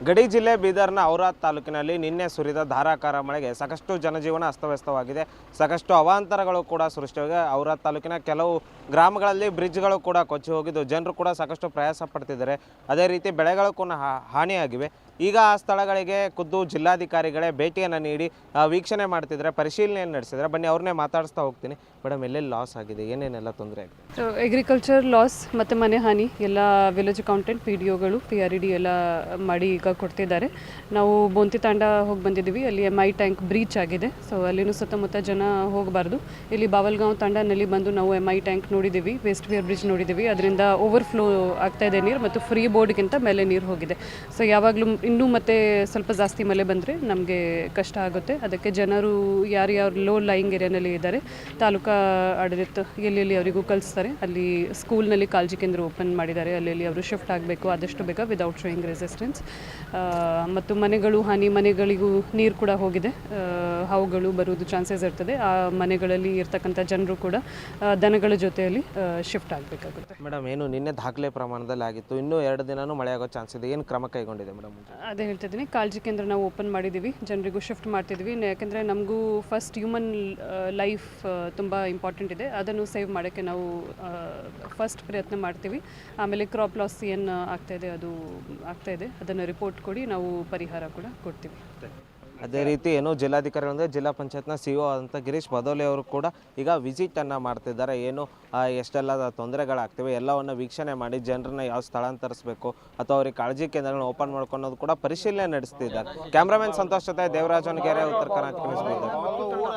ಗಡಿ ಜಿಲ್ಲೆ ಬೀದರ್ನ ಔರಾದ್ ತಾಲೂಕಿನಲ್ಲಿ ನಿನ್ನೆ ಸುರಿದ ಧಾರಾಕಾರ ಮಳೆಗೆ ಸಾಕಷ್ಟು ಜನಜೀವನ ಅಸ್ತವ್ಯಸ್ತವಾಗಿದೆ. ಸಾಕಷ್ಟು ಅವಾಂತರಗಳು ಕೂಡ ಸೃಷ್ಟಿಯಾಗಿ ಔರಾದ್ ತಾಲೂಕಿನ ಕೆಲವು ಗ್ರಾಮಗಳಲ್ಲಿ ಬ್ರಿಡ್ಜ್ಗಳು ಕೂಡ ಕೊಚ್ಚಿ ಹೋಗಿದ್ದು ಜನರು ಕೂಡ ಸಾಕಷ್ಟು ಪ್ರಯಾಸ ಪಡ್ತಿದ್ದಾರೆ. ಅದೇ ರೀತಿ ಬೆಳೆಗಳು ಕೂಡ ಹಾನಿಯಾಗಿವೆ. ಈಗ ಆ ಸ್ಥಳಗಳಿಗೆ ಖುದ್ದು ಜಿಲ್ಲಾಧಿಕಾರಿಗಳೇ ಭೇಟಿಯನ್ನು ನೀಡಿ ವೀಕ್ಷಣೆ ಮಾಡ್ತಿದ್ದಾರೆ, ಪರಿಶೀಲನೆಯನ್ನು ನಡೆಸಿದ್ದಾರೆ. ಬನ್ನಿ ಅವ್ರನ್ನೇ ಮಾತಾಡಿಸ್ತಾ ಹೋಗ್ತೀನಿ. ಮೇಡಮ್, ಎಲ್ಲೆಲ್ಲಿ ಲಾಸ್ ಆಗಿದೆ, ಏನೇನೆಲ್ಲ ತೊಂದರೆ ಆಗಿದೆ? ಅಗ್ರಿಕಲ್ಚರ್ ಲಾಸ್ ಮತ್ತು ಮನೆ ಹಾನಿ ಎಲ್ಲ ವಿಲೇಜ್ ಅಕೌಂಟೆಂಟ್ PDOಗಳು PRED ಎಲ್ಲ ಮಾಡಿ ಈಗ ಕೊಡ್ತಿದ್ದಾರೆ. ನಾವು ಬೋಂತಿ ತಾಂಡ ಹೋಗಿ ಬಂದಿದ್ದೀವಿ. ಅಲ್ಲಿ MI ಟ್ಯಾಂಕ್ ಬ್ರೀಚ್ ಆಗಿದೆ. ಸೊ ಅಲ್ಲಿನೂ ಸುತ್ತಮುತ್ತ ಜನ ಹೋಗಬಾರ್ದು. ಇಲ್ಲಿ ಬಾವಲ್ಗಾಂವ್ ತಾಂಡನಲ್ಲಿ ಬಂದು ನಾವು MI ಟ್ಯಾಂಕ್ ನೋಡಿದ್ದೀವಿ, ವೇಸ್ಟ್ ವಿಯರ್ ಬ್ರಿಡ್ಜ್ ನೋಡಿದ್ದೀವಿ. ಅದರಿಂದ ಓವರ್ಫ್ಲೋ ಆಗ್ತಾ ಇದೆ ನೀರು ಮತ್ತು ಫ್ರೀ ಬೋರ್ಡ್ಗಿಂತ ಮೇಲೆ ನೀರು ಹೋಗಿದೆ. ಸೊ ಯಾವಾಗಲೂ ಇನ್ನೂ ಮತ್ತೆ ಸ್ವಲ್ಪ ಜಾಸ್ತಿ ಮಳೆ ಬಂದರೆ ನಮಗೆ ಕಷ್ಟ ಆಗುತ್ತೆ. ಅದಕ್ಕೆ ಜನರು ಯಾರ್ಯಾರು ಲೋ ಲೈಯಿಂಗ್ ಏರಿಯಾನಲ್ಲಿ ಇದ್ದಾರೆ ತಾಲೂಕಾ ಆಡಳಿತ ಎಲ್ಲೆಲ್ಲಿ ಅವರಿಗೂ ಕಳಿಸ್ತಾರೆ. ಅಲ್ಲಿ ಸ್ಕೂಲ್ನಲ್ಲಿ ಕಾಳಜಿ ಕೇಂದ್ರ ಓಪನ್ ಮಾಡಿದ್ದಾರೆ. ಅಲ್ಲಿ ಅವರು ಶಿಫ್ಟ್ ಆಗಬೇಕು ಆದಷ್ಟು ಬೇಗ ವಿದೌಟ್ ಶೋಯಿಂಗ್ ರೆಸಿಸ್ಟೆನ್ಸ್. ಮತ್ತು ಮನೆಗಳು ಹಾನಿ, ಮನೆಗಳಿಗೂ ನೀರು ಕೂಡ ಹೋಗಿದೆ. ಹಾವುಗಳು ಬರುವುದು ಚಾನ್ಸಸ್ ಇರ್ತದೆ. ಆ ಮನೆಗಳಲ್ಲಿ ಇರ್ತಕ್ಕಂಥ ಜನರು ಕೂಡ ದನಗಳ ಜೊತೆಯಲ್ಲಿ ಶಿಫ್ಟ್ ಆಗಬೇಕಾಗುತ್ತೆ. ಮೇಡಮ್, ಏನು ನಿನ್ನೆ ದಾಖಲೆ ಪ್ರಮಾಣದಲ್ಲಿ ಆಗಿತ್ತು, ಇನ್ನೂ 2 ದಿನನೂ ಮಳೆ ಆಗೋ ಚಾನ್ಸ್ ಇದೆ, ಏನು ಕ್ರಮ ಕೈಗೊಂಡಿದೆ ಮೇಡಮ್? ಅದೇ ಹೇಳ್ತಿದ್ದೀನಿ, ಕಾಳಜಿ ಕೇಂದ್ರ ನಾವು ಓಪನ್ ಮಾಡಿದ್ದೀವಿ, ಜನರಿಗೂ ಶಿಫ್ಟ್ ಮಾಡ್ತಿದ್ವಿ. ಯಾಕೆಂದರೆ ನಮಗೂ ಫಸ್ಟ್ ಹ್ಯೂಮನ್ ಲೈಫ್ ತುಂಬ ಇಂಪಾರ್ಟೆಂಟ್ ಇದೆ. ಅದನ್ನು ಸೇವ್ ಮಾಡೋಕ್ಕೆ ನಾವು ಫಸ್ಟ್ ಪ್ರಯತ್ನ ಮಾಡ್ತೀವಿ. ಆಮೇಲೆ ಕ್ರಾಪ್ ಲಾಸ್ ಏನು ಆಗ್ತಾಯಿದೆ ಅದು ಆಗ್ತಾಯಿದೆ, ಅದನ್ನು ರಿಪೋರ್ಟ್ ಕೊಡಿ, ನಾವು ಪರಿಹಾರ ಕೂಡ ಕೊಡ್ತೀವಿ. ಅದೇ ರೀತಿ ಏನು ಜಿಲ್ಲಾಧಿಕಾರಿಗಳಿಂದ ಜಿಲ್ಲಾ ಪಂಚಾಯತ್ನ CO ಅಂತ ಗಿರೀಶ್ ಬದೋಲಿ ಅವರು ಕೂಡ ಈಗ ವಿಸಿಟನ್ನು ಮಾಡ್ತಿದ್ದಾರೆ. ಏನು ಎಷ್ಟೆಲ್ಲ ತೊಂದರೆಗಳಾಗ್ತಿವೆ ಎಲ್ಲವನ್ನು ವೀಕ್ಷಣೆ ಮಾಡಿ ಜನರನ್ನ ಯಾವ ಸ್ಥಳಾಂತರಿಸಬೇಕು ಅಥವಾ ಅವ್ರಿಗೆ ಕಾಳಜಿ ಕೇಂದ್ರಗಳನ್ನ ಓಪನ್ ಮಾಡ್ಕೊಳ್ಳೋದು ಕೂಡ ಪರಿಶೀಲನೆ ನಡೆಸ್ತಿದ್ದಾರೆ. ಕ್ಯಾಮ್ರಾಮನ್ ಸಂತೋಷ್ ಜೊತೆ ದೇವರಾಜ್ ಹೊನಗೆರೆ, ಉತ್ತರ ಕರ್ನಾಟಕ ನ್ಯೂಸ್.